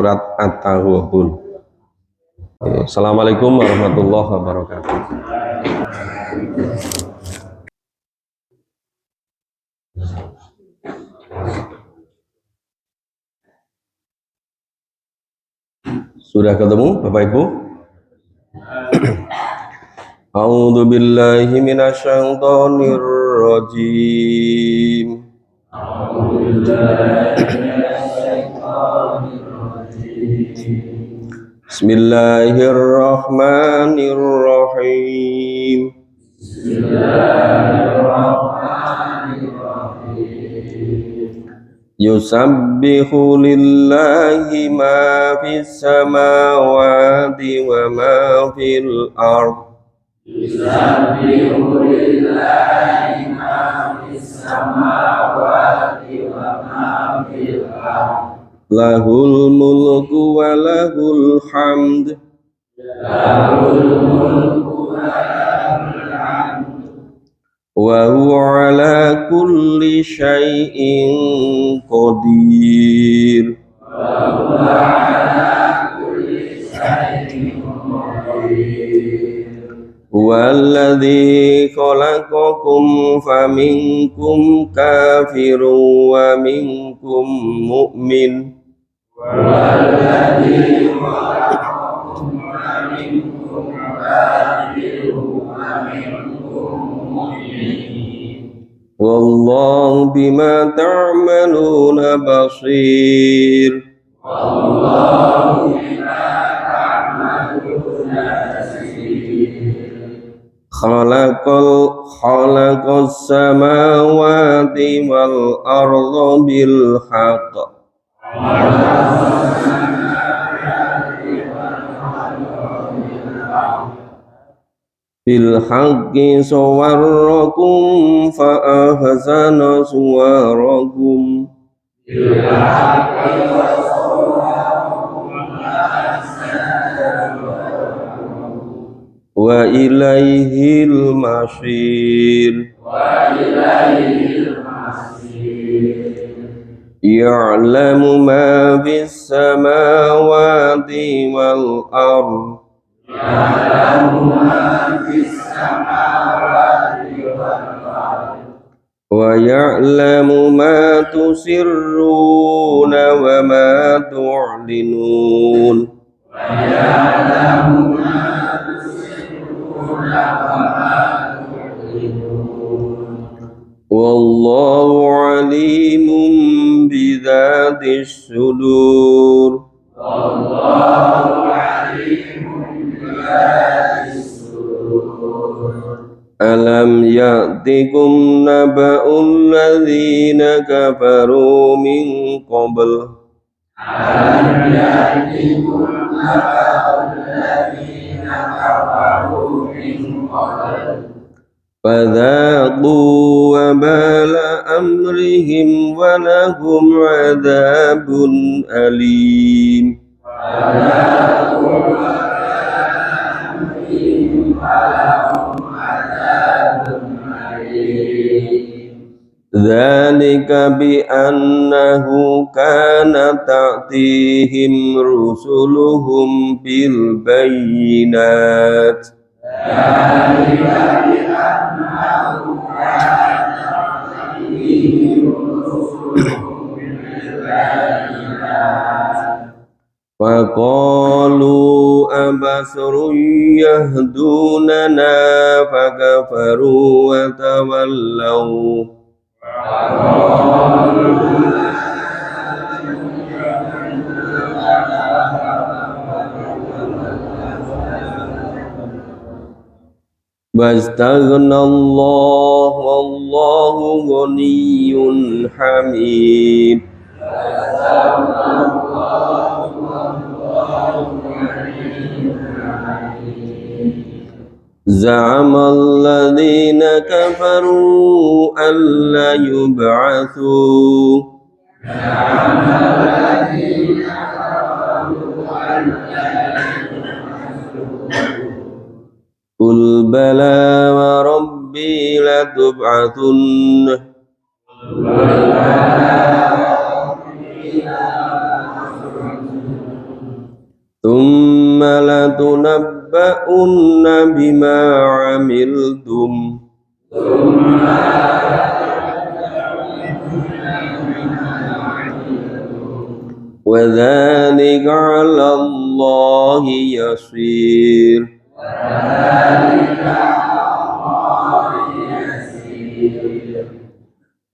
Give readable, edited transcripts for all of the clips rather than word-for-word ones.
surat At-Taghabun. Assalamualaikum warahmatullahi wabarakatuh. Sudah ketemu Bapak Ibu? A'udzu billahi minasyaitonir rajim. Bismillahirrahmanirrahim. Yusabbihu lillahi ma fis samawati wa ma fil ardh. Yusabbihu lillahi ma fis samawati wa ma fil ardh. Lahul mulku wa lahul hamd. Lahul mulku wa lahul hamd. Wa huwa ala kulli syai'in qadir. Wa huwa ala kulli syai'in qadir. Walladzi khalaqakum faminkum kafirun wa minkum mu'min. Walladzi khalaqakum faminkum kafirun wa minkum mu'min. Wallahu bima ta'maluna basir. Wallahu bima ta'maluna basir. Khalaqas samawati wal arda bil haqq. Bil haqqi sawwarakum fa ahsana suwarakum. Bil haqqi sawwarakum fa ahsana suwarakum. Wa ilaihil masyir. Wa ilaihil masyir. Ya'lamu ma fis samawati wal ardh. Ya'lamu ma fis samawati wal ardh. Wa ya'lamu ma tusirruna wa ma tu'linun. Wa ya'lamu ma tusirruna wa ma tu'linun. Wallahu alimun bidzatis sudur. Wallahu alimun bidzatis sudur. Alam ya'tikum naba'ul ladzina kafaru min qabl. Alam ya'tikum naba'ul ladzina kafaru min qabl. Fadzaqu wabala amrihim wa lahum 'adzabun alim. Fadzaqu wabala amrihim wa lahum 'adzabun alim. Dzalika bi annahu kana ta'tihim rusuluhum bil bayyinat. Dzalika bi annahu kana ta'tihim rusuluhum bil bayyinat. Faqalu abasrun yahdunana fakafaru wa tawallaw. Bastaghnallahu wallahu ghaniyyun hamid. Za'amal ladzina kafaru an la yub'atsu. Qul bala wa rabbi latub'atsunna. لتنبؤن بما عملتم وذلك على الله يسير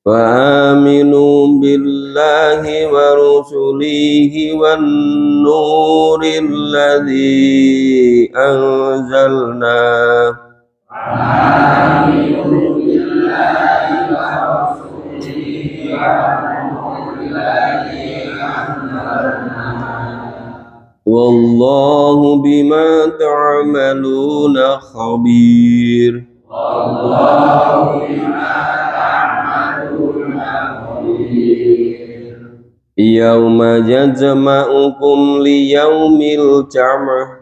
فآمنوا بالله ورسله والنور الذي أنزلنا والله بما تعملون خبير يوم يجمعكم ليوم الجمع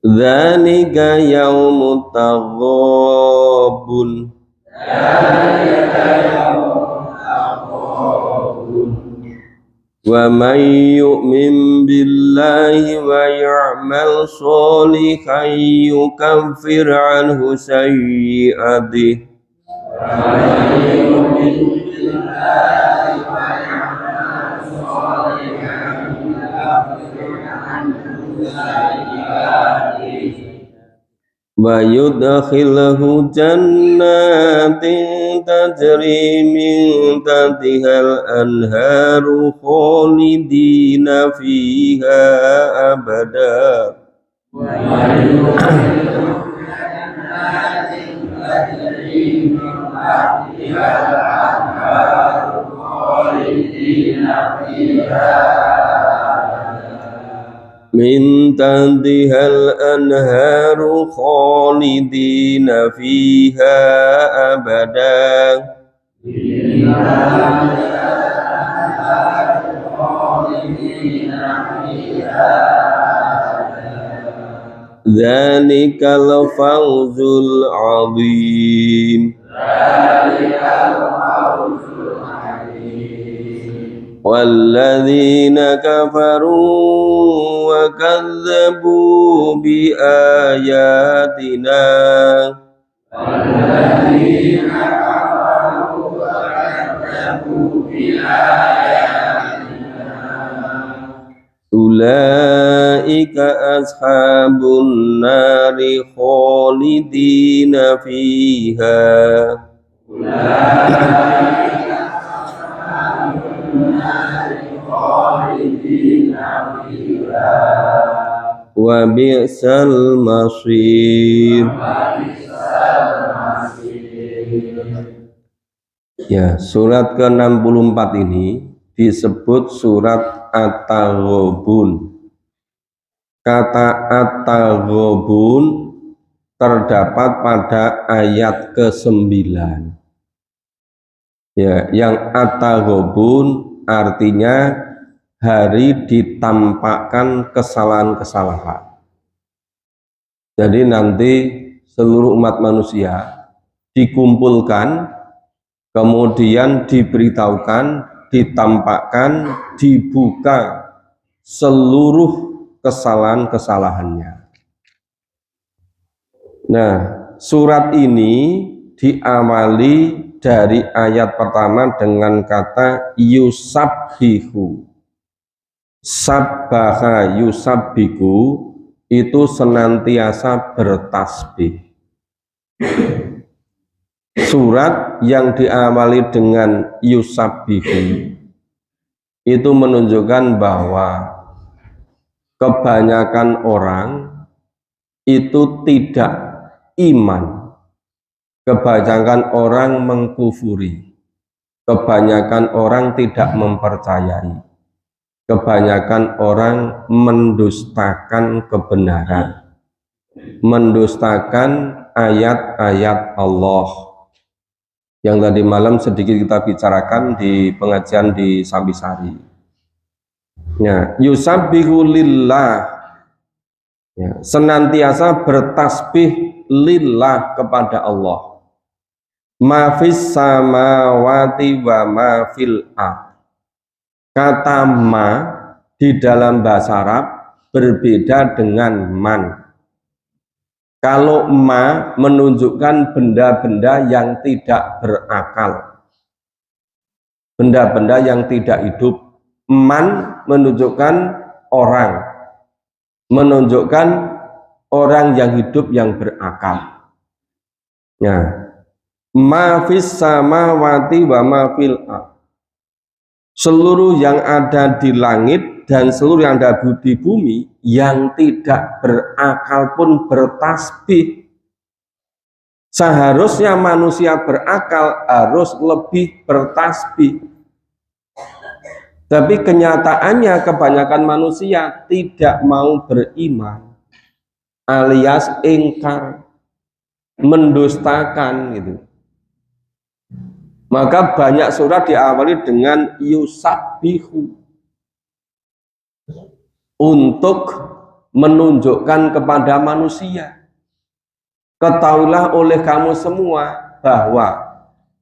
ذلك يوم التغابن ومن يؤمن بالله ويعمل صالحا يكفر عنه سيئاته ويدخله جنات تجري من تحتها الأنهار خالدين فيها أبدا من تحتها الأنهار خالدين فيها أبدا ذلك الفوز العظيم والذين كفروا وكذبوا بآياتنا أولئك أصحاب النار خالدين فيها وبئس المصير. Ya, surat ke-64 ini disebut surat At-Taghabun. Kata At-Taghabun terdapat pada ayat ke-9. Ya, yang At-Taghabun artinya hari ditampakkan kesalahan-kesalahan. Jadi nanti seluruh umat manusia dikumpulkan, kemudian diberitahukan, ditampakkan, dibuka seluruh kesalahan-kesalahannya. Nah, surat ini diawali dari ayat pertama dengan kata yusabbihu. Sabbaha yusabbihu itu senantiasa bertasbih. Surat yang diawali dengan yusabbihu itu menunjukkan bahwa kebanyakan orang itu tidak iman. Kebanyakan orang mengkufuri. Kebanyakan orang tidak mempercayai. Kebanyakan orang mendustakan kebenaran, mendustakan ayat-ayat Allah yang tadi malam sedikit kita bicarakan di pengajian di Sambisari. Ya, yusabbihu lillah, ya, senantiasa bertasbih lillah kepada Allah. ma fis samawati wa ma fil ard. Kata ma di dalam bahasa Arab berbeda dengan man. Kalau ma menunjukkan benda-benda yang tidak berakal, benda-benda yang tidak hidup. Man menunjukkan orang, menunjukkan orang yang hidup yang berakal. Ya, ma fis samawati wa ma fil ard. Seluruh yang ada di langit dan seluruh yang ada di bumi yang tidak berakal pun bertasbih. Seharusnya manusia berakal harus lebih bertasbih. Tapi kenyataannya kebanyakan manusia tidak mau beriman, alias ingkar, mendustakan gitu. Maka banyak surat diawali dengan yusabbihu, untuk menunjukkan kepada manusia, ketahuilah oleh kamu semua bahwa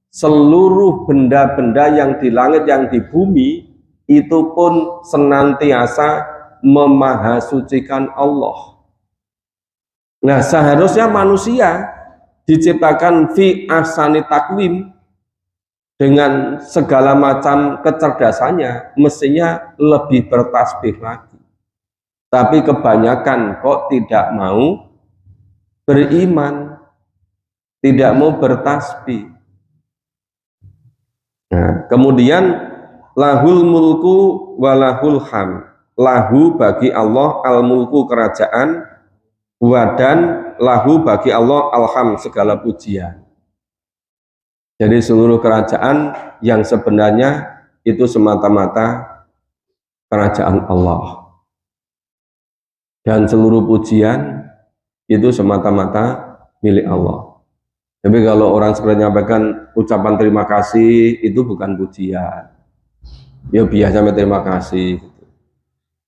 seluruh benda-benda yang di langit yang di bumi itu pun senantiasa memahasucikan Allah. Nah, seharusnya manusia diciptakan fi ahsani takwim, dengan segala macam kecerdasannya mestinya lebih bertasbih lagi. Tapi kebanyakan kok tidak mau beriman, tidak mau bertasbih. Nah, kemudian lahul mulku walahul ham. Lahu bagi Allah al-mulku kerajaan, wadan lahu bagi Allah alham segala pujian. Jadi seluruh kerajaan yang sebenarnya itu semata-mata kerajaan Allah. Dan seluruh pujian itu semata-mata milik Allah. Tapi kalau orang sebenarnya menyampaikan ucapan terima kasih itu bukan pujian. Ya biasa terima kasih.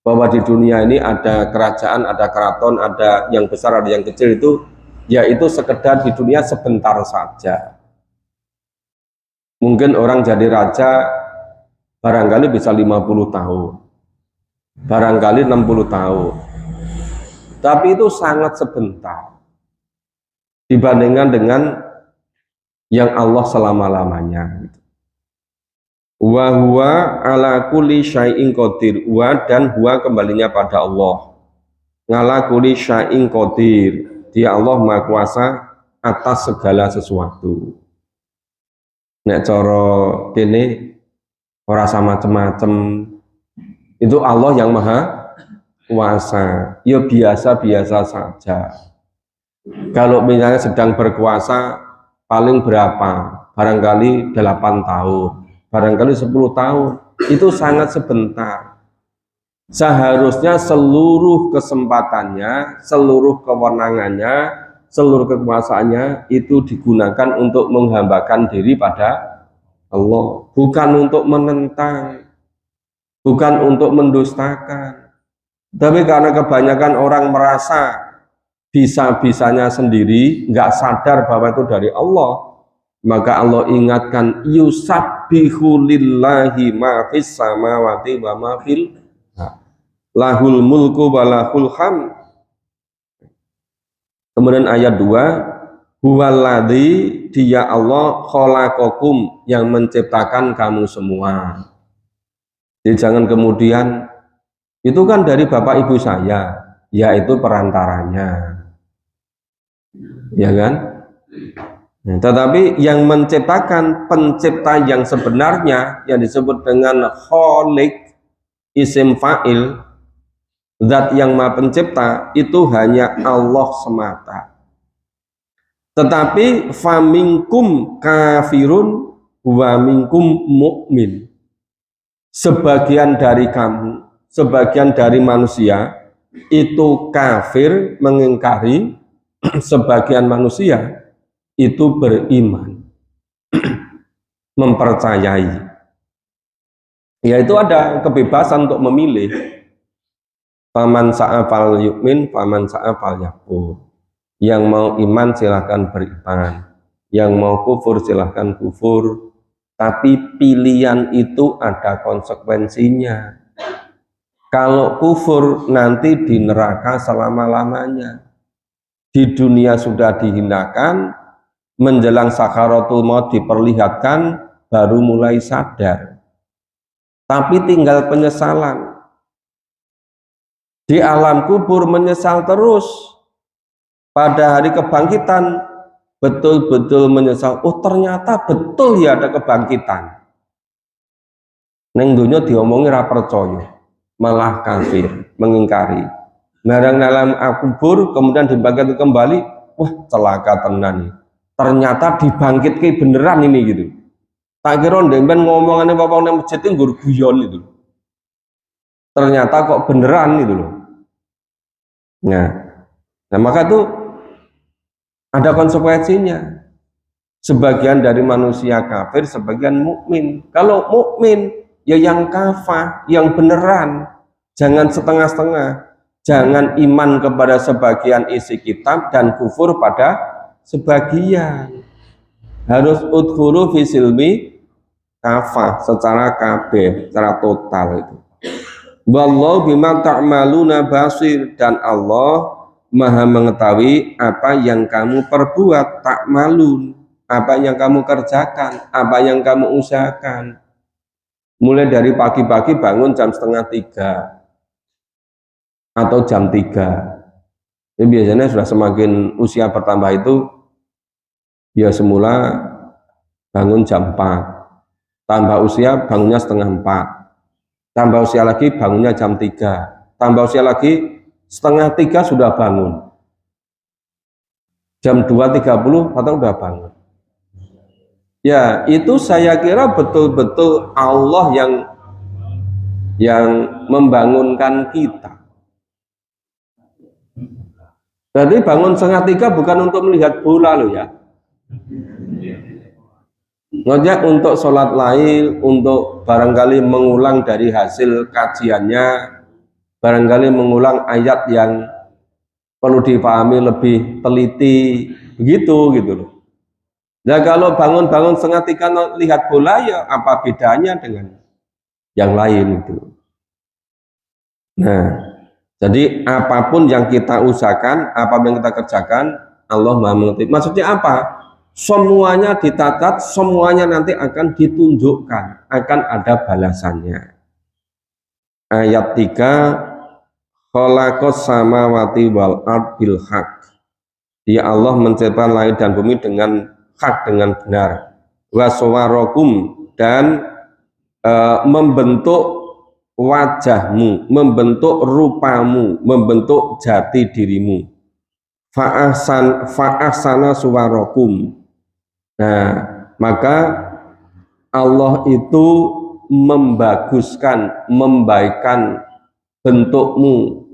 Bahwa di dunia ini ada kerajaan, ada keraton, ada yang besar, ada yang kecil itu, ya itu sekedar di dunia sebentar saja. Mungkin orang jadi raja barangkali bisa 50 tahun, barangkali 60 tahun. Tapi itu sangat sebentar dibandingkan dengan yang Allah selama-lamanya. Wa huwa ala kulli syai'in qadir. Wa dan huwa kembalinya pada Allah. Ngala kulli syai'in qadir. Dia Allah Maha Kuasa atas segala sesuatu. Nek cara dene ora sama macem-macem, itu Allah yang Maha Kuasa. Ya biasa-biasa saja. Kalau misalnya sedang berkuasa paling berapa? Barangkali 8 tahun, barangkali 10 tahun. Itu sangat sebentar. Seharusnya seluruh kesempatannya, seluruh kewenangannya, seluruh kekuasaannya itu digunakan untuk menghambakan diri pada Allah, bukan untuk menentang, bukan untuk mendustakan. Tapi karena kebanyakan orang merasa bisa-bisanya sendiri, nggak sadar bahwa itu dari Allah, maka Allah ingatkan yusabbihu lillahi ma fis samawati wa ma fil lahul mulku wa lahul ham. Kemudian ayat 2, huwaladzi, dia Allah khalaqakum, yang menciptakan kamu semua. Jadi jangan kemudian itu kan dari bapak ibu saya, yaitu perantaranya, ya kan? Nah, tetapi yang menciptakan, pencipta yang sebenarnya yang disebut dengan khaliq, isim fa'il, zat yang maha pencipta, itu hanya Allah semata. Tetapi faminkum kafirun wa minkum mu'min. Sebagian dari kamu, sebagian dari manusia itu kafir, mengingkari, sebagian manusia itu beriman, mempercayai. Yaitu ada kebebasan untuk memilih. Faman sa'afal yu'min, faman sa'afal yakfur. Yang mau iman silahkan beriman, Yang mau kufur silahkan kufur, tapi pilihan itu ada konsekuensinya. Kalau kufur nanti di neraka selama-lamanya. Di dunia sudah dihinakan, menjelang sakaratul maut diperlihatkan, baru mulai sadar. Tapi tinggal penyesalan. Di alam kubur menyesal terus. Pada hari kebangkitan betul-betul menyesal. Oh ternyata betul ya ada kebangkitan. Neng dunia diomongi ra percaya, malah kafir, mengingkari. Barang dalam kubur kemudian dibangkit kembali, wah celaka tenan. Ternyata dibangkit ke beneran ini gitu. Tak kira ndemben ngomongannya bapak nang masjid itu guyon itu. Ternyata kok beneran itu loh. Nah maka itu ada konsekuensinya. Sebagian dari manusia kafir, sebagian mukmin. Kalau mukmin ya yang kafah, yang beneran, jangan setengah-setengah. Jangan iman kepada sebagian isi kitab dan kufur pada sebagian. Harus udkhulu fi silmi kafah secara kabeh, secara total itu. Wallahu bima ta'maluna basir, dan Allah Maha mengetahui apa yang kamu perbuat, ta'malun, apa yang kamu kerjakan, apa yang kamu usahakan. Mulai dari pagi-pagi bangun jam 2:30 atau jam 3. Jadi biasanya sudah semakin usia bertambah itu ya semula bangun jam 4, tambah usia bangunnya 3:30, tambah usia lagi bangunnya jam 3, tambah usia lagi 2:30 sudah bangun, jam 2:30 atau udah bangun. Ya itu saya kira betul-betul Allah yang membangunkan kita. Jadi bangun 2:30 bukan untuk melihat bola loh ya. Ngajak untuk sholat lail, untuk barangkali mengulang dari hasil kajiannya, barangkali mengulang ayat yang perlu dipahami lebih teliti, begitu gitu loh. Nah kalau bangun-bangun 2:30 lihat bola ya apa bedanya dengan yang lain itu. Nah, jadi apapun yang kita usahakan, apapun yang kita kerjakan, Allah Maha mengerti. Maksudnya apa? Semuanya dicatat, semuanya nanti akan ditunjukkan, akan ada balasannya. Ayat 3, khalaqas samawati wal ard bil haq. Dia Allah menciptakan langit dan bumi dengan hak, dengan benar. Waswarakum, dan membentuk wajahmu, membentuk rupamu, membentuk jati dirimu. Fa'ahsana suwarakum. Nah, maka Allah itu membaguskan, membaikkan bentukmu.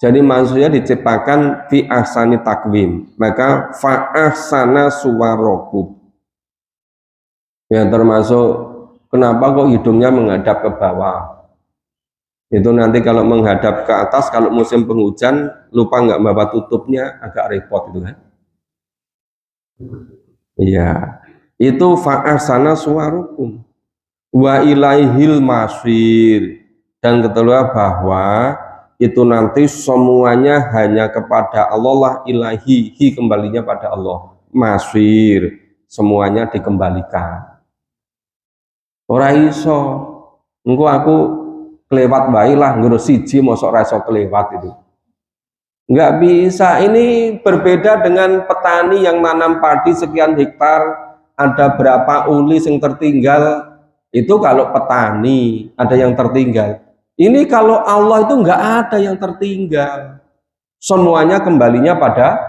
Jadi maksudnya diciptakan fi ahsani takwim. Maka fa'ahsana suwarakum. Ya termasuk kenapa kok hidungnya menghadap ke bawah. Itu nanti kalau menghadap ke atas, kalau musim penghujan lupa nggak bawa tutupnya, agak repot itu kan. Iya, itu fa'ahsana suwarukum wa ilaihil masir, dan ketahuilah bahwa itu nanti semuanya hanya kepada Allah lah, ilahi, kembalinya pada Allah, masir, semuanya dikembalikan. Ora iso, engko aku kelewat bayi lah, ngurus siji mosok ra iso kelewat itu. Enggak bisa. Ini berbeda dengan petani yang nanam padi sekian hektar, ada berapa uli yang tertinggal. Itu kalau petani ada yang tertinggal. Ini kalau Allah itu enggak ada yang tertinggal. Semuanya kembalinya pada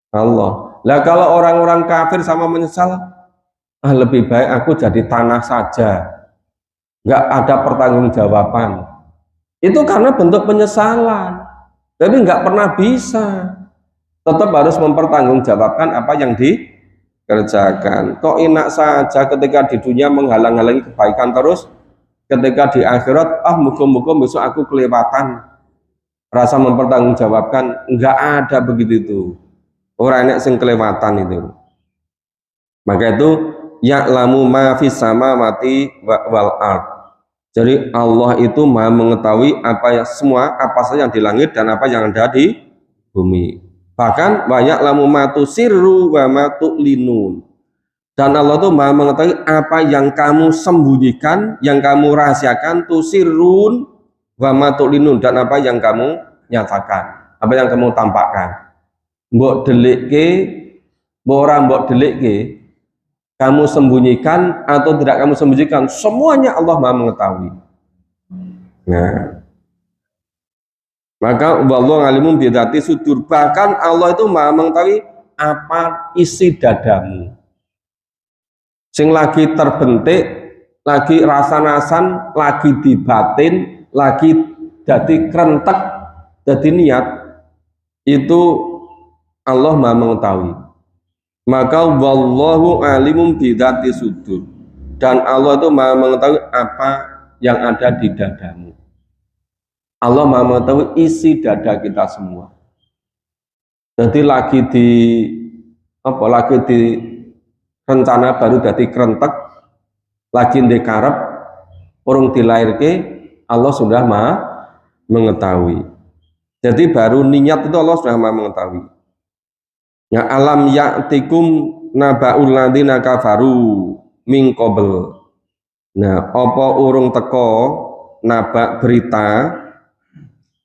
Allah. Lah kalau orang-orang kafir sama menyesal, lebih baik aku jadi tanah saja, nggak ada pertanggungjawaban. Itu karena bentuk penyesalan. Tapi nggak pernah bisa. Tetap harus mempertanggungjawabkan apa yang dikerjakan. Kok enak saja ketika di dunia menghalang-halangi kebaikan terus, ketika di akhirat, muka-muka besok aku kelewatan. Rasa mempertanggungjawabkan, nggak ada begitu itu. Orang enak sing kelewatan itu. Maka itu ya'lamu ma fis samawati wal ard. Jadi Allah itu Maha mengetahui semua apa saja yang di langit dan apa yang ada di bumi. Bahkan wa ya'lamu ma tusirru wa ma tu'linun. Dan Allah itu Maha mengetahui apa yang kamu sembunyikan, yang kamu rahasiakan, tusirrun wa ma tu'linun, dan apa yang kamu nyatakan, apa yang kamu tampakkan. Mbok delikke, mbok ora mbok delikke, kamu sembunyikan atau tidak kamu sembunyikan, semuanya Allah Maha mengetahui. Nah, maka wallahu alimun bidzati sudur. Bahkan Allah itu Maha mengetahui apa isi dadamu. Sing lagi terbentik, lagi rasa-rasan, lagi dibatin, lagi jadi kerentek, jadi niat, itu Allah Maha mengetahui. Maka wallahu alimun bidzati sudur, dan Allah itu Maha mengetahui apa yang ada di dadamu. Allah Maha mengetahui isi dada kita semua. Jadi lagi di rencana baru jadi kerentek, lagi dikarep urung dilahirke, Allah sudah Maha mengetahui. Jadi baru niat itu Allah sudah Maha mengetahui. Ya alam ya'tikum naba'ul ladzina kafaru min qabl. Nah, apa urung teko naba berita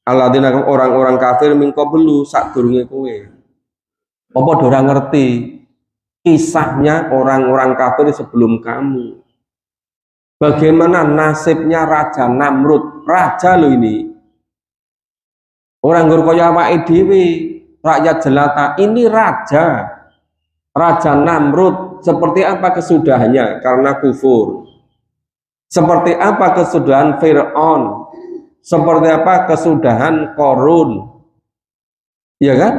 alladzina, orang-orang kafir min qablu sadurunge kowe. Apa ora ngerti kisahnya orang-orang kafir sebelum kamu? Bagaimana nasibnya Raja Namrud? Raja loh ini. Orang nggur kaya awake dhewe. Rakyat jelata, ini Raja Namrud. Seperti apa kesudahannya karena kufur? Seperti apa kesudahan Fir'aun? Seperti apa kesudahan Qarun? Ya kan?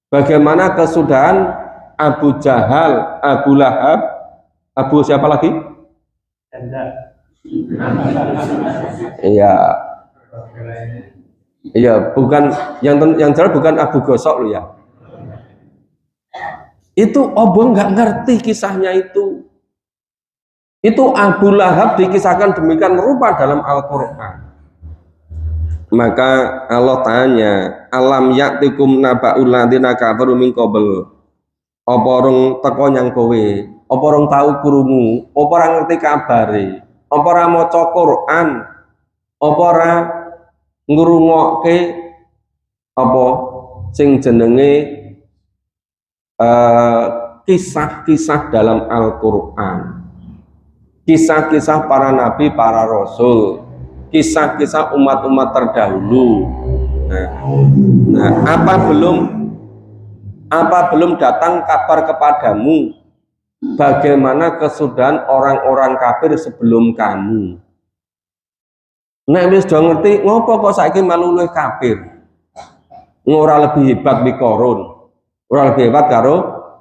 Bagaimana kesudahan Abu Jahal, Abu Lahab, Abu siapa lagi? Iya. Iya, bukan yang jelas bukan Abu Gosok loh ya. Itu obong nggak ngerti kisahnya itu. Itu Abu Lahab dikisahkan demikian rupa dalam Al-Quran. Maka Allah tanya, alam ya'tikum naba'ul ladzina kafaru min qabl. Apa orang teko nyang kowe? Apa orang tahu krungu? Apa orang ngerti kabare? Apa ora maca Quran? Apa ora ngrungokke apa sing jenenge kisah-kisah dalam Al-Quran, kisah-kisah para nabi, para rasul, kisah-kisah umat-umat terdahulu. Nah, apa belum datang kabar kepadamu bagaimana kesudahan orang-orang kafir sebelum kamu? Nek wis do ngerti, ngopo kok saiki malu luwih kafir? Ora lebih hebat di Qarun, ora lebih hebat karo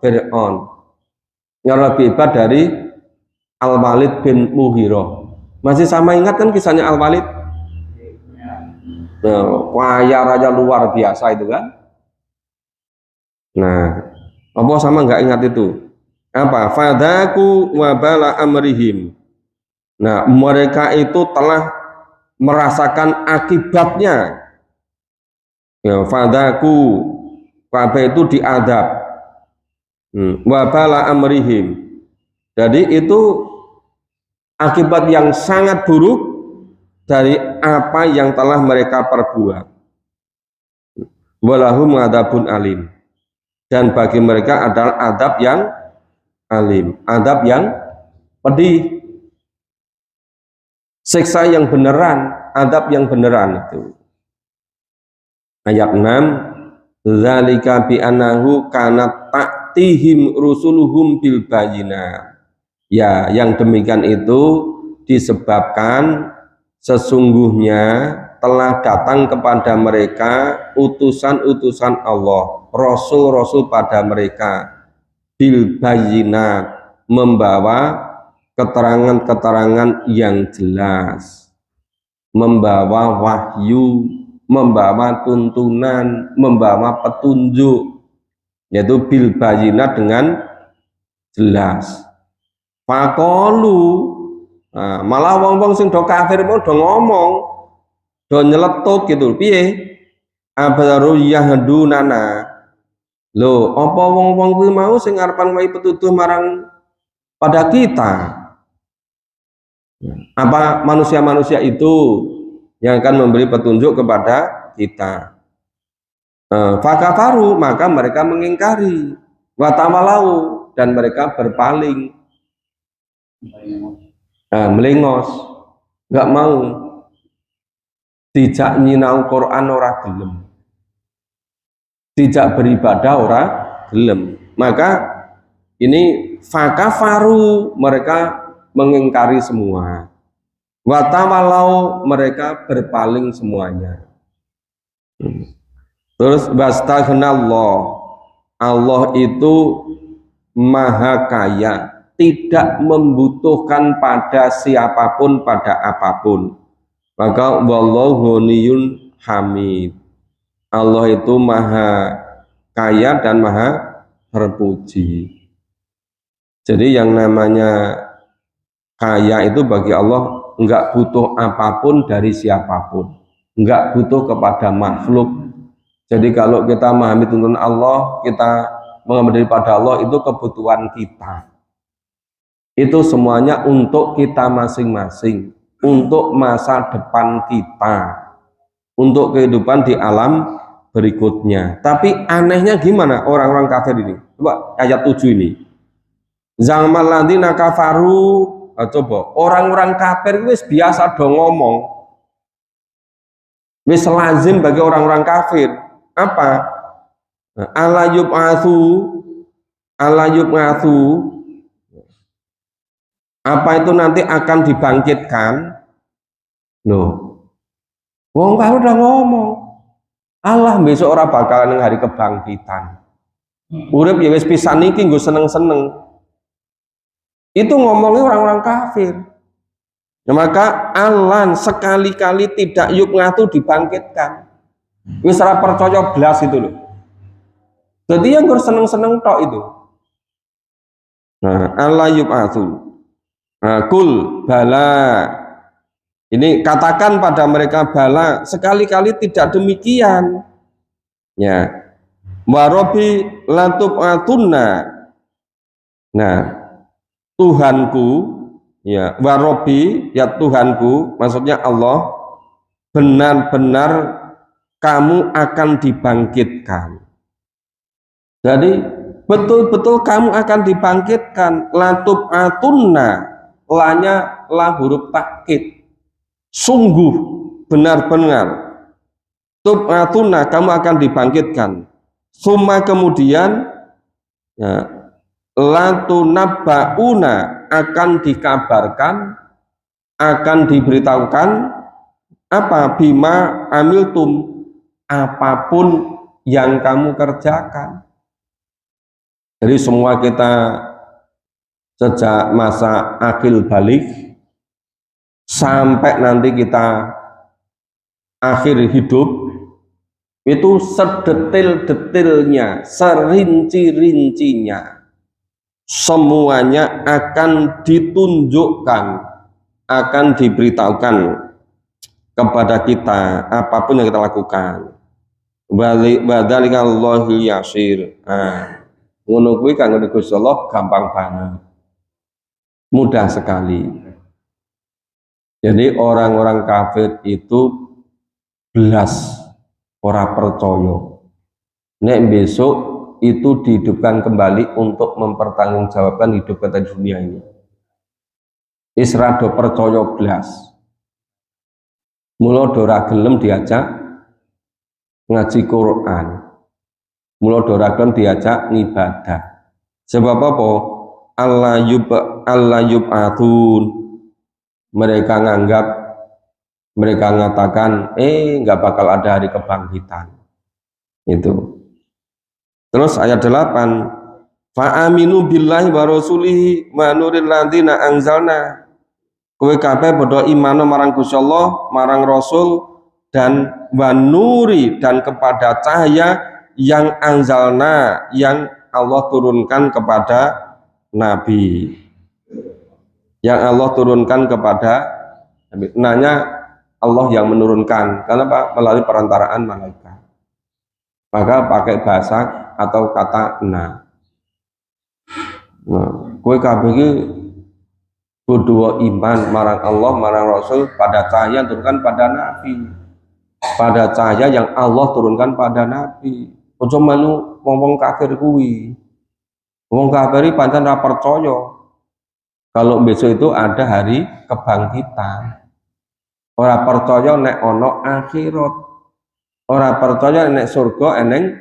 Fir'aun, ora lebih hebat dari Al-Walid bin Mughirah. Masih sama ingat kan kisahnya Al-Walid? Nah, kaya raja luar biasa itu kan? Nah, apa sama nggak ingat itu? Apa? Fadaku wabala amrihim. Nah, mereka itu telah merasakan akibatnya. Ya, fadaku, kabeh itu diadab. Wabala amrihim. Jadi itu akibat yang sangat buruk dari apa yang telah mereka perbuat. Walahum adabun alim. Dan bagi mereka adalah adab yang alim, adab yang pedih. Siksa yang beneran, adab yang beneran itu. Ayat 6, dzalika bi annahu kanat ta'tihim rusuluhum bil bayyinat. Ya, yang demikian itu disebabkan sesungguhnya telah datang kepada mereka utusan-utusan Allah, rasul-rasul pada mereka bil bayyinat, membawa keterangan-keterangan yang jelas, membawa wahyu, membawa tuntunan, membawa petunjuk, yaitu bil bayyinat dengan jelas. Faqalu, malah wong-wong sing do kafir mau do ngomong, do nyeletut gitu. Piye? Abaru yahdunana. Lho, apa wong-wong kuwi mau sing arepan wae petuduh marang pada kita? Apa manusia-manusia itu yang akan memberi petunjuk kepada kita? Fakafaru, maka mereka mengingkari, watamalau, dan mereka berpaling, melengos, nggak mau, tidak nyinau Quran ora gelem, tidak beribadah ora gelem. Maka ini fakafaru, mereka mengingkari semua, watamalau, mereka berpaling semuanya. Terus wastaghnallah, Allah itu maha kaya, tidak membutuhkan pada siapapun, pada apapun. Maka wallahu ghaniyun hamid, Allah itu maha kaya dan maha terpuji. Jadi yang namanya kaya itu bagi Allah enggak butuh apapun dari siapapun, enggak butuh kepada makhluk. Jadi kalau kita memahami tuntunan Allah, kita mengambil daripada Allah, itu kebutuhan kita. Itu semuanya untuk kita masing-masing, untuk masa depan kita, untuk kehidupan di alam berikutnya. Tapi anehnya gimana orang-orang kafir ini? Coba ayat 7 ini. Zamal ladzina kafaru, coba orang-orang kafir wis biasa do ngomong. Wis lazim bagi orang-orang kafir. Apa? Ala yub'atsu, apa itu nanti akan dibangkitkan? Loh, wong kafir udah ngomong, Allah besok ora bakalan hari kebangkitan. Urip ya wis pisan iki nggo seneng-seneng. Itu ngomongnya orang-orang kafir. Nah, maka Allah sekali-kali tidak yub'atsu dibangkitkan. Wis ora percaya blas itu loh. Jadi yang harus seneng-seneng tok itu. Nah, Allah yub'atsu. Nah, kul bala. Ini katakan pada mereka bala, sekali-kali tidak demikian. Ya. Warobi latub'atunna. Nah, Tuhanku, ya, warobi, ya Tuhanku, maksudnya Allah, benar-benar kamu akan dibangkitkan. Jadi betul-betul kamu akan dibangkitkan. Latub atunna, lanya la huruf takkid, sungguh benar-benar. Tub atunna, kamu akan dibangkitkan. Summa kemudian ya, latunabbauna, akan dikabarkan, akan diberitahukan apa bima amiltum, apapun yang kamu kerjakan. Jadi semua kita sejak masa akil balik sampai nanti kita akhir hidup, itu sedetil-detilnya, serinci-rincinya, semuanya akan ditunjukkan, akan diberitahukan kepada kita apapun yang kita lakukan. Wadzalikallahu yasir. Ngono kuwi kanggo Gusti Allah gampang banget. Mudah sekali. Jadi orang-orang kafir itu belas ora percaya. Nek besok itu dihidupkan kembali untuk mempertanggungjawabkan hidup kita di dunia ini. Isrado percaya belas. Mula ora gelem diajak ngaji Quran, mula ora gelem diajak ngibadah. Sebab apa? Allah yub'atun. Mereka nganggap, mereka mengatakan nggak bakal ada hari kebangkitan. Itu. Terus ayat 8, fa'aminu billahi wa rasulihi wa nuril ladzina anzalna. Kowe kabeh padha iman marang Gusti Allah, marang Rasul, dan wanuri, dan kepada cahaya yang anzalna, yang Allah turunkan kepada nabi yang Allah turunkan kepada nabi. Nanya Allah yang menurunkan, karena Pak melalui perantaraan malaikat. Maka pakai bahasa atau kata na. Nah, kowe kabeh iki kudu iman marang Allah, marang Rasul pada cahaya turunkan pada nabi. Pada cahaya yang Allah turunkan pada nabi. Ojo melu ngomong kafir kuwi. Wong kafir pancen ra percaya kalau besok itu ada hari kebangkitan. Ora percaya nek ana akhirat. Ora percaya nek surga eneng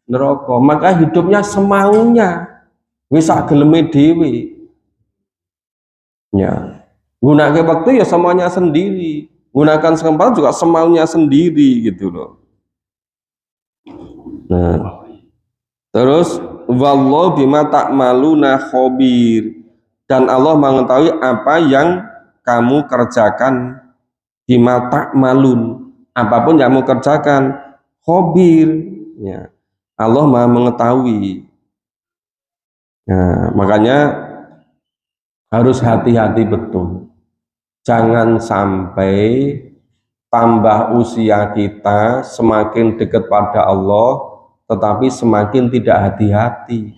neraka. Maka hidupnya semaunya. Wis sak geleme dhewe. Ya. Gunakan waktu ya semuanya sendiri. Gunakan kesempatan juga semaunya sendiri gitu loh. Nah, terus wallahu bima ta'maluna khabir, dan Allah mengetahui apa yang kamu kerjakan. Bima ta'malun, apapun yang kamu kerjakan, khabir, ya. Allah Maha mengetahui. Nah, makanya harus hati-hati betul. Jangan sampai tambah usia kita semakin dekat pada Allah, tetapi semakin tidak hati-hati.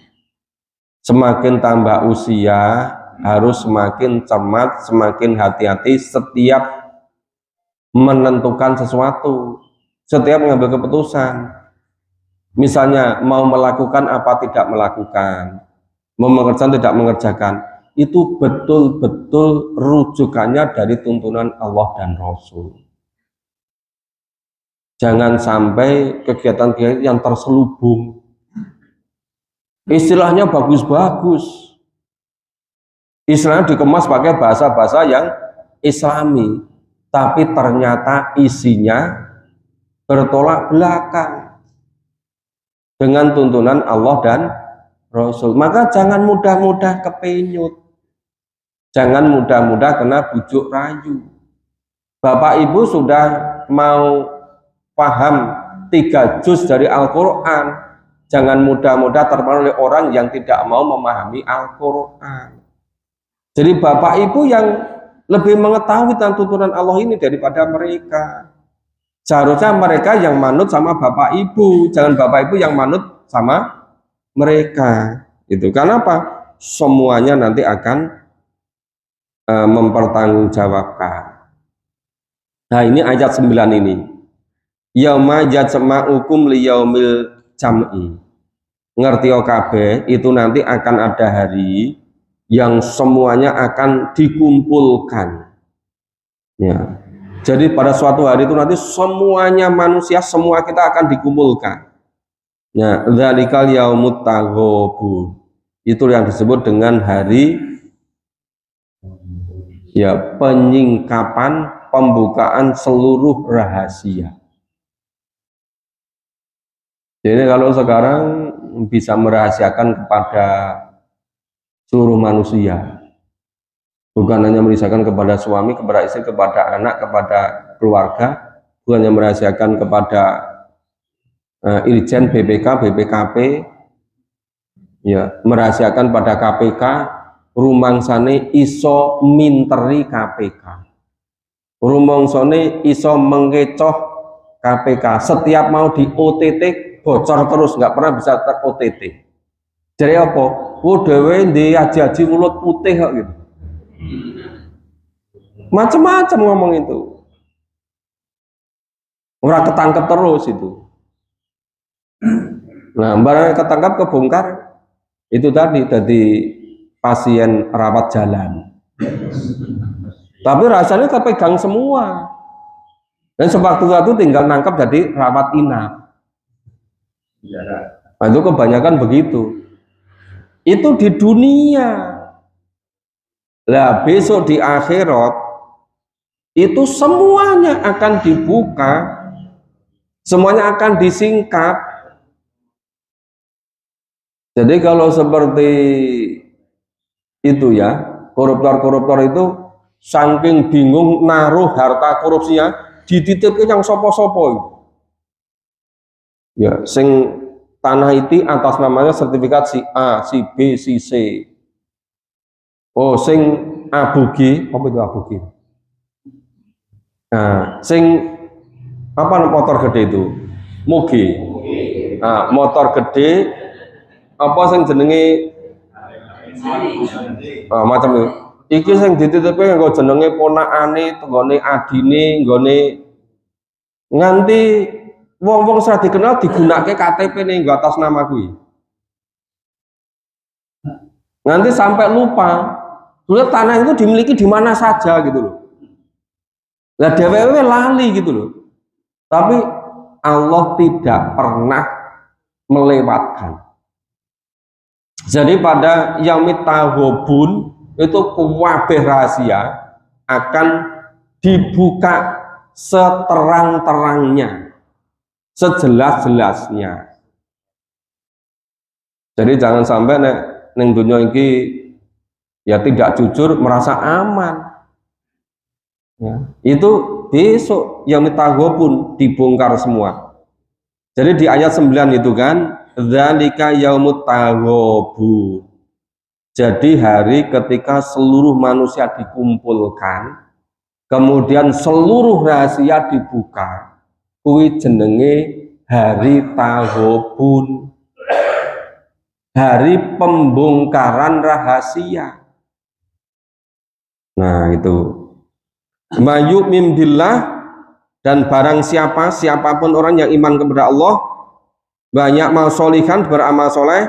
Semakin tambah usia harus semakin cermat, semakin hati-hati setiap menentukan sesuatu, setiap mengambil keputusan. Misalnya mau melakukan apa tidak melakukan, mau mengerjakan tidak mengerjakan, itu betul-betul rujukannya dari tuntunan Allah dan Rasul. Jangan sampai kegiatan-kegiatan yang terselubung. Istilahnya bagus-bagus. Istilahnya dikemas pakai bahasa-bahasa yang Islami, tapi ternyata isinya bertolak belakang dengan tuntunan Allah dan Rasul. Maka jangan mudah-mudah kepenyut. Jangan mudah-mudah kena bujuk rayu. Bapak Ibu sudah mau paham 3 juz dari Al-Quran, jangan mudah-mudah terpengaruh oleh orang yang tidak mau memahami Al-Quran. Jadi Bapak Ibu yang lebih mengetahui tentang tuntunan Allah ini daripada mereka. Seharusnya mereka yang manut sama Bapak Ibu, jangan Bapak Ibu yang manut sama mereka. Itu karena apa? Semuanya nanti akan mempertanggungjawabkan. Nah, ini ayat 9 ini. Yauma yajma'ukum liyaumil jam'i. Ngerti kabeh, itu nanti akan ada hari yang semuanya akan dikumpulkan. Ya. Jadi pada suatu hari itu nanti semuanya manusia, semua kita akan dikumpulkan. Ya, dzalikal yaumut taghabun. Itu yang disebut dengan hari ya penyingkapan, pembukaan seluruh rahasia. Jadi kalau sekarang bisa merahasiakan kepada seluruh manusia, bukan hanya merahasiakan kepada suami, kepada istri, kepada anak, kepada keluarga, bukan hanya merahasiakan kepada Irjen, BPK, BPKP, ya, merahasiakan pada KPK, rumangsane iso minteri KPK, rumangsane iso mengecoh KPK, setiap mau di OTT bocor terus, nggak pernah bisa ter OTT. Jadi apa? Dewe di aji-aji mulut putih kok gitu. Macam-macam ngomong itu. Orang ketangkep terus itu. Nah, barang ketangkap kebongkar itu tadi pasien rawat jalan. Tapi rasanya kepegang semua. Dan sewaktu-waktu tinggal nangkap jadi rawat inap. Nah, itu kebanyakan begitu. Itu di dunia. Lah besok di akhirat itu semuanya akan dibuka, semuanya akan disingkap. Jadi kalau seperti itu ya, koruptor-koruptor itu saking bingung naruh harta korupsinya dititipin yang sopo-sopo. Ya, sing tanah itu atas namanya sertifikat si A, si B, si C. Oh, sing abugi, apa itu abugi? Nah, sing apa motor gede itu? Mugi. Nah, motor gede apa sing jenenge macam itu. Iki sing dititipe nggo jenenge ponakane, tenggone adine, nggone nganti wong-wong ora dikenal digunakake KTP ning nggo atas nama kuwi. Nanti sampai lupa sebenarnya tanah itu dimiliki di mana saja gitu loh. Nah DWW lali gitu loh. Tapi Allah tidak pernah melewatkan. Jadi pada yaumit taghabun itu kabeh rahasia akan dibuka seterang-terangnya, sejelas-jelasnya. Jadi jangan sampai neng dunia ini ya tidak jujur merasa aman. Ya, itu besok yaumit taghabun dibongkar semua. Jadi di ayat 9 itu kan, dzalika yaumut taghabun. Jadi hari ketika seluruh manusia dikumpulkan, kemudian seluruh rahasia dibuka, kuwi jenenge hari taghabun. Hari pembongkaran rahasia. Nah, itu. Mayu'min billah, dan barang siapapun orang yang iman kepada Allah, banyak mal solihan, beramal soleh,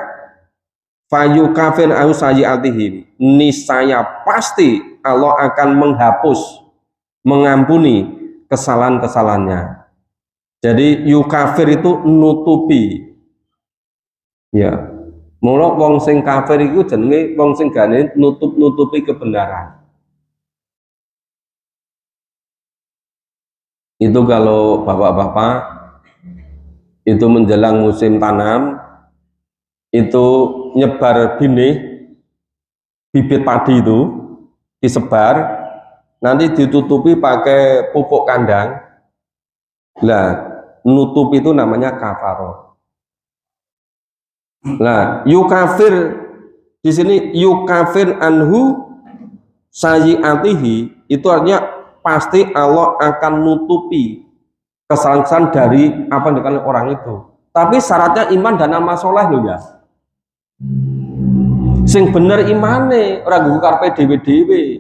fayu kafir au sayyi'atihim, niscaya pasti Allah akan menghapus, mengampuni kesalahan-kesalahannya. Jadi yukafir itu nutupi. Ya. Mula wong sing kafir itu jenenge wong sing gane nutupi kebenaran. Itu kalau bapak-bapak itu menjelang musim tanam itu nyebar benih bibit padi itu disebar, nanti ditutupi pakai pupuk kandang. Nah, nutup itu namanya kafaroh. Nah, yukafir di sini yukafir anhu sayyi'atihi, itu artinya pasti Allah akan nutupi kesalahan dari apa yang dilakukan orang itu. Tapi syaratnya iman dan amal soleh loh ya. Sing bener imane, ora nggo karepe dhewe-dhewe.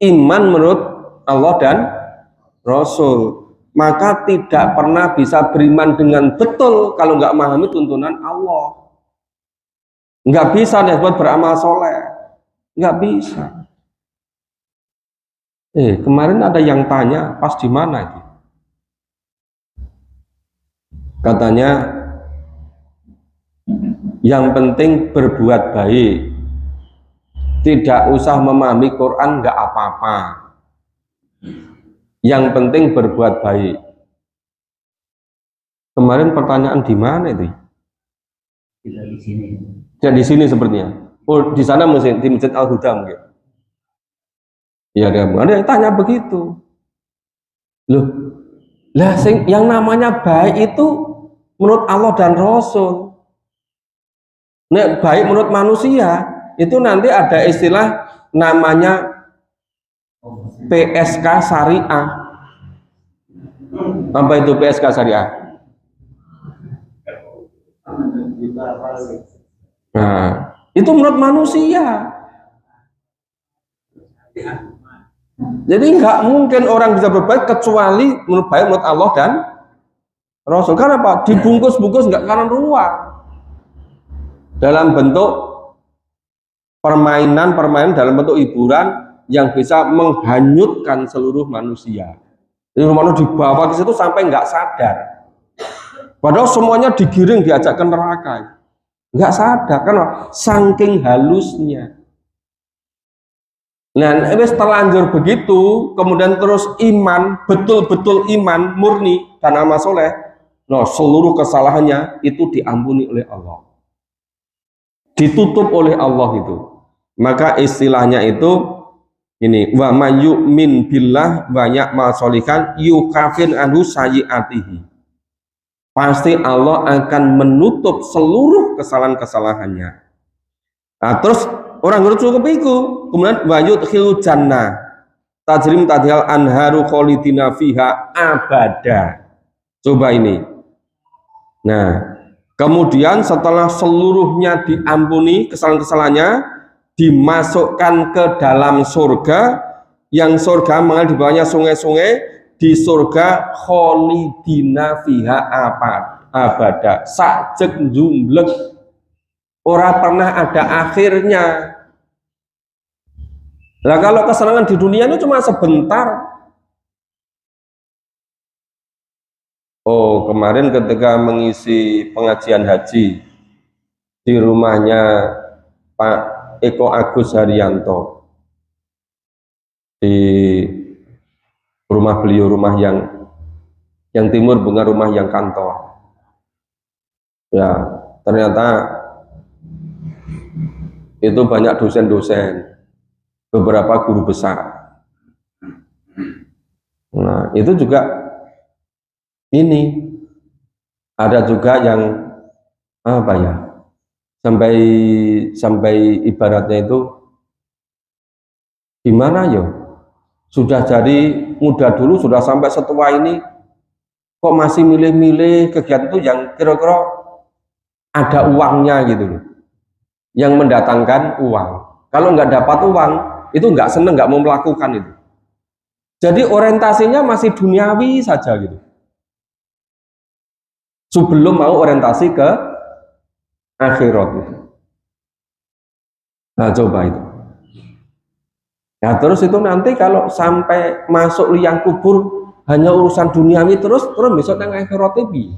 Iman menurut Allah dan Rasul. Maka tidak pernah bisa beriman dengan betul kalau nggak memahami tuntunan Allah. Nggak bisa disebut beramal soleh, nggak bisa. Kemarin ada yang tanya, pas di mana itu? Katanya, yang penting berbuat baik, tidak usah memahami Quran, nggak apa-apa. Yang penting berbuat baik. Kemarin pertanyaan di mana itu? Tidak di sini. Tidak di sini sepertinya. Oh, di sana mungkin di Masjid Al-Huda mungkin. Ya, ada yang tanya begitu. Loh, lah yang namanya baik itu menurut Allah dan Rasul. Nek baik menurut manusia itu nanti ada istilah namanya PSK syariah. Apa itu PSK syariah? Nah, itu menurut manusia. Jadi nggak mungkin orang bisa berbaik kecuali menurut baik menurut Allah dan Rasul. Karena apa? Dibungkus-bungkus nggak kanan ruang dalam bentuk permainan dalam bentuk hiburan yang bisa menghanyutkan seluruh manusia. Jadi manusia dibawa ke situ sampai nggak sadar. Padahal semuanya digiring diajak ke neraka. Nggak sadar kan saking halusnya. Nah, terlanjur begitu, kemudian terus iman, betul-betul iman, murni dan amal soleh. Nah, seluruh kesalahannya itu diampuni oleh Allah, ditutup oleh Allah itu. Maka istilahnya itu ini, wa may yu'min billah wa ya'mal sholihan yukafir anhu sayyi'atihi. Pasti Allah akan menutup seluruh kesalahan-kesalahannya. Nah, terus Orang nggak cukup iku. Kemudian wayut khilu jannah tajrim tadhal anharu kholidina fiha abada. Coba ini. Nah, kemudian setelah seluruhnya diampuni kesalahan-kesalahannya, dimasukkan ke dalam surga, yang surga mengalir di bawahnya sungai-sungai, di surga kholidina fiha abada. Sajek jumlek, ora pernah ada akhirnya. Lah kalau kesenangan di dunia itu cuma sebentar. Oh, kemarin ketika mengisi pengajian haji di rumahnya Pak Eko Agus Haryanto, di rumah beliau, rumah yang timur, bukan rumah yang kantor. Ya, ternyata itu banyak dosen-dosen, beberapa guru besar. Nah, itu juga ini ada juga yang apa ya, sampai ibaratnya itu gimana ya, sudah jadi muda dulu, sudah sampai setua ini kok masih milih-milih kegiatan itu yang kira-kira ada uangnya gitu loh, yang mendatangkan uang. Kalau nggak dapat uang itu nggak seneng, nggak mau melakukan itu. Jadi orientasinya masih duniawi saja gitu, sebelum mau orientasi ke akhirat itu. Nah, coba itu. Nah, terus itu nanti kalau sampai masuk liang kubur hanya urusan duniawi terus besok yang akhirat itu.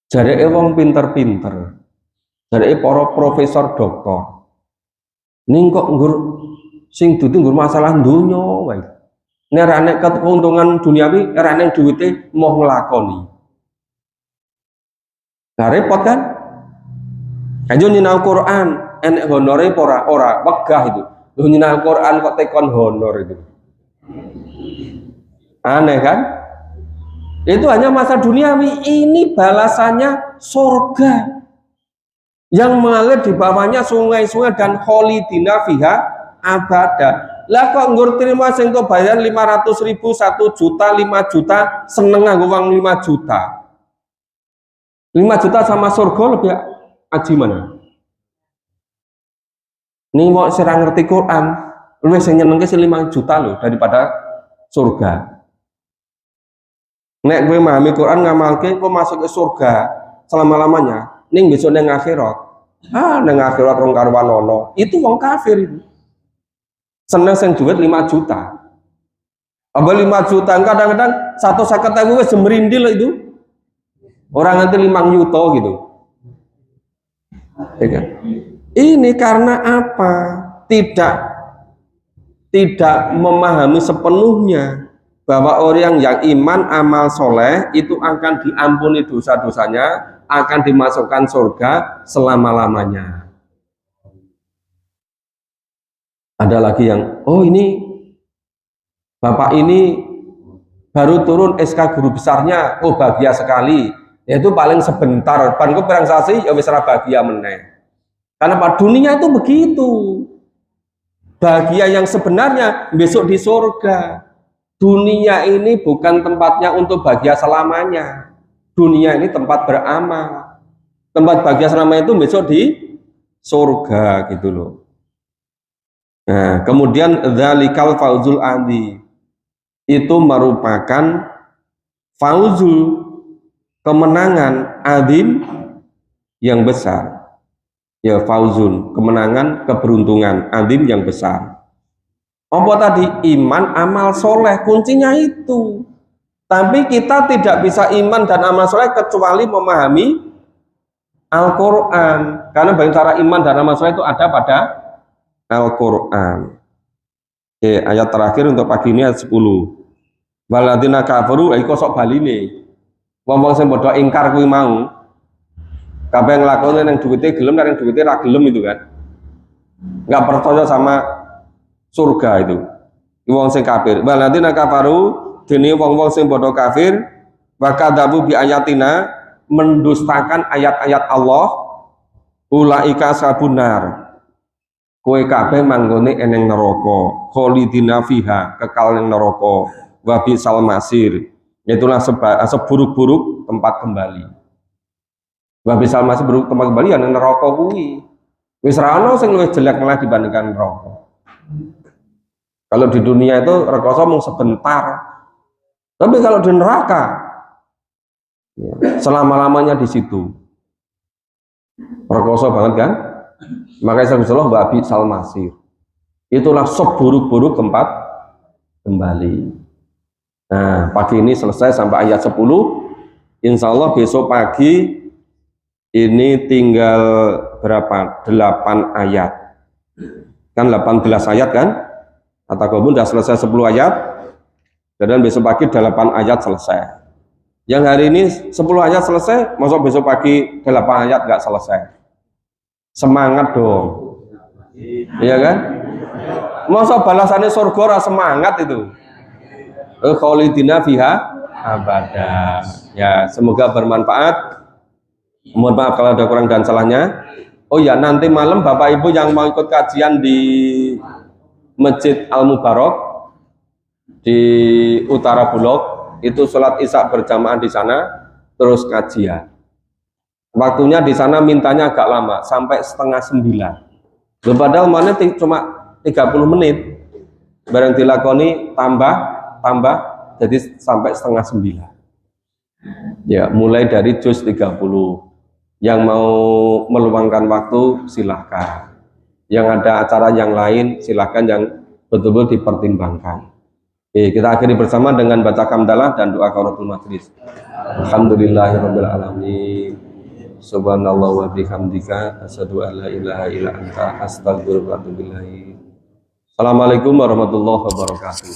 Jadi wong pinter-pinter, jadi para profesor doktor, ning kok nggur sing dudu nggur masalah dunya wae. Nek ra nek keuntungan duniawi, ra nek duwite mau nglakoni. Nah, repot kan? Ayo nyinau Quran, enek honore ora wegah itu. Lu nyinau Quran kok tekon honor itu. Aneh kan? Itu hanya masa duniawi, ini balasannya surga yang mengalir di bawahnya sungai-sungai dan kholidina fiha abada. Lah kok nggur terima sing to bayar 500.000, 1 juta, 5 juta, seneng nganggo uang 5 juta. 5 juta sama surga lebih aji mana? Ning mau sira ngerti Quran, luwih sing nyenengke 5 juta loh daripada surga. Nek gue memahami Quran ngamalke kok masuk ke surga selama-lamanya, ning besok neng akhirat. Neng akhirat rong karuan ono. Itu wong kafir itu. Seneng sing duit 5 juta. Apa 5 juta kadang-kadang 150.000 wis merindil itu. Orang nanti 5 juta gitu. Ya kan? Ini karena apa? Tidak memahami sepenuhnya bahwa orang yang iman amal soleh itu akan diampuni dosa-dosanya, akan dimasukkan surga selama-lamanya. Ada lagi yang, oh ini bapak ini baru turun SK guru besarnya, oh bahagia sekali. Itu paling sebentar, pan ku perang sasi ya wis bahagia meneh. Karena pada dunia itu begitu. Bahagia yang sebenarnya besok di surga. Dunia ini bukan tempatnya untuk bahagia selamanya. Dunia ini tempat beramal. Tempat bahagia selamanya itu besok di surga gitu loh. Nah, kemudian dzalikal fauzul adi. Itu merupakan fauzul, kemenangan adim yang besar. Ya, fauzun, kemenangan, keberuntungan adim yang besar. Apa tadi? Iman, amal soleh, kuncinya itu. Tapi kita tidak bisa iman dan amal soleh kecuali memahami Al-Quran. Karena antara iman dan amal soleh itu ada pada Al-Quran. Oke, ayat terakhir untuk pagi ini ayat 10. Waladina kafaru, iki kosok baline. Wong-wong sing padha ingkar kuwi mau. Kabeh nglakoni nang duwite gelem, nang duwite ra gelem itu kan. Enggak percaya sama surga itu. Wong sing kafir. Waladina kafaru, dene wong-wong sing padha kafir, wa kadzabu bi ayatina, mendustakan ayat-ayat Allah. ulaika sabunar kowe kabeh manggone eneng neraka khalidina fiha kekal ning neraka wa bisal masir itulah seburuk-buruk tempat kembali wa bisal masir buruk tempat kembali ya ning neraka kuwi wis ra ono sing luwih jelek malah dibandingkan neraka. Kalau di dunia itu rekoso mung sebentar, tapi kalau di neraka ya, selama-lamanya di situ rekoso banget kan. Makanya Rasulullah wa bisal masir itulah seburuk-buruk tempat kembali. Nah, pagi ini selesai sampai ayat 10. Insya Allah besok pagi ini tinggal berapa? 8 ayat. Kan 18 ayat kan? Kata Gobun sudah selesai 10 ayat. Dan besok pagi 8 ayat selesai. Yang hari ini 10 ayat selesai, masuk besok pagi 8 ayat nggak selesai. Semangat dong. Iya kan? Masa balasannya surga semangat itu. Khalidina fiha abada. Ya, semoga bermanfaat. Mohon maaf kalau ada kurang dan salahnya. Oh ya, nanti malam Bapak Ibu yang mau ikut kajian di Masjid Al Mubarak di Utara Bulog, itu sholat Isya berjamaah di sana, terus kajian. Waktunya di sana mintanya agak lama, sampai 8:30. Padahal mana cuma 30 menit. Barang dilakoni tambah jadi sampai 8:30. Ya, mulai dari juz 30. Yang mau meluangkan waktu silahkan. Yang ada acara yang lain silahkan, yang betul-betul dipertimbangkan. Oke, kita akhiri bersama dengan baca hamdalah dan doa kafaratul majelis. Alhamdulillahirabbil alamin. Subhanallah wa bihamdika asyhadu an la ilaha illa anta astaghfiruka wa atubu ilaik. Assalamualaikum warahmatullahi wabarakatuh.